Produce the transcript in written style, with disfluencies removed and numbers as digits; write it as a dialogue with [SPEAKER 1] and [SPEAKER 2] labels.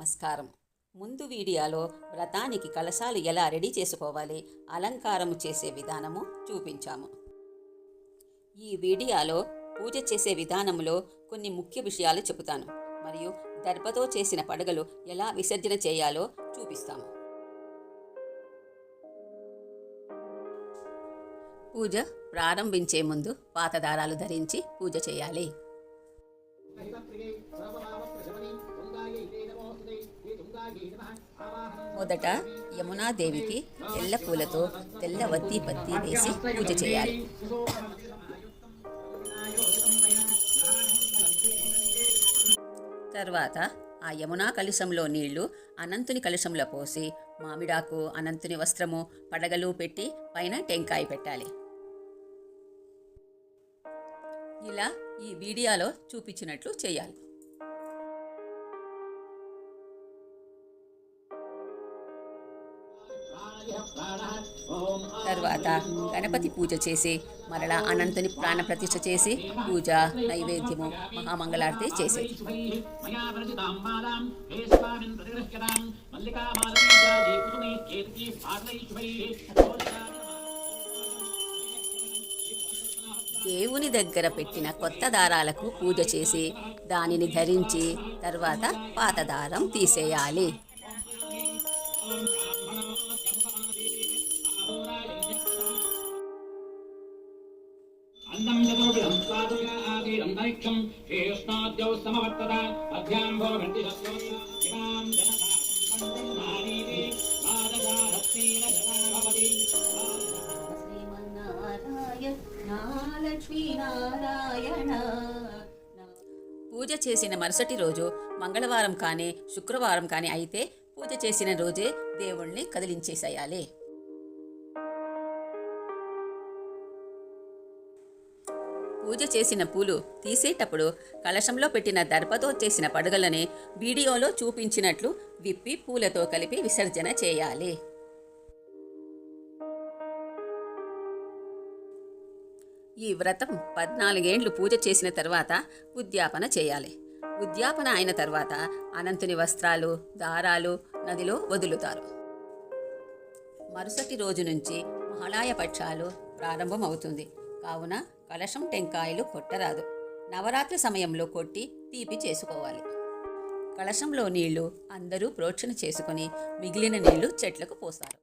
[SPEAKER 1] నమస్కారం. ముందు వీడియోలో వ్రతానికి కలశాలు ఎలా రెడీ చేసుకోవాలి, అలంకారము చేసే విధానము చూపించాము. ఈ వీడియోలో పూజ చేసే విధానంలో కొన్ని ముఖ్య విషయాలు చెబుతాను మరియు దర్భతో చేసిన పడగలు ఎలా విసర్జన చేయాలో చూపిస్తాము. పూజ ప్రారంభించే ముందు పాత దారాలు ధరించి పూజ చేయాలి. మొదట యమునాదేవికి తెల్ల పూలతో తెల్ల వత్తి పత్తి వేసి పూజ చేయాలి. తర్వాత ఆ యమునా కలశంలో నీళ్లు అనంతుని కలశంలో పోసి మామిడాకు, అనంతుని వస్త్రము, పడగలు పెట్టి పైన టెంకాయ పెట్టాలి. ఇలా ఈ వీడియోలో చూపించినట్లు చేయాలి. తర్వాత గణపతి పూజ చేసి మరలా అనంతుని ప్రాణప్రతిష్ఠ చేసి పూజ, నైవేద్యము, మహామంగళారతి చేసేది. దేవుని దగ్గర పెట్టిన కొత్త దారాలకు పూజ చేసి దానిని ధరించి తర్వాత పాత దారం తీసేయాలి. పూజ చేసిన మరుసటి రోజు మంగళవారం కానీ శుక్రవారం కానీ అయితే పూజ చేసిన రోజే దేవుణ్ణి కదిలించేసేయాలి. పూజ చేసిన పూలు తీసేటప్పుడు కలశంలో పెట్టిన దర్భతో చేసిన పడగలని వీడియోలో చూపించినట్లు విప్పి పూలతో కలిపి విసర్జన చేయాలి. ఈ వ్రతం 14 ఏండ్లు పూజ చేసిన తర్వాత ఉద్యాపన చేయాలి. ఉద్యాపన అయిన తర్వాత అనంతుని వస్త్రాలు, దారాలు నదిలో వదులుతారు. మరుసటి రోజు నుంచి మహాళయ పక్షాలు ప్రారంభమవుతుంది. కావున కలశం టెంకాయలు కొట్టరాదు. నవరాత్రి సమయంలో కొట్టి తీపి చేసుకోవాలి. కలశంలో నీళ్లు అందరూ ప్రోక్షణ చేసుకుని మిగిలిన నీళ్లు చెట్లకు పోస్తారు.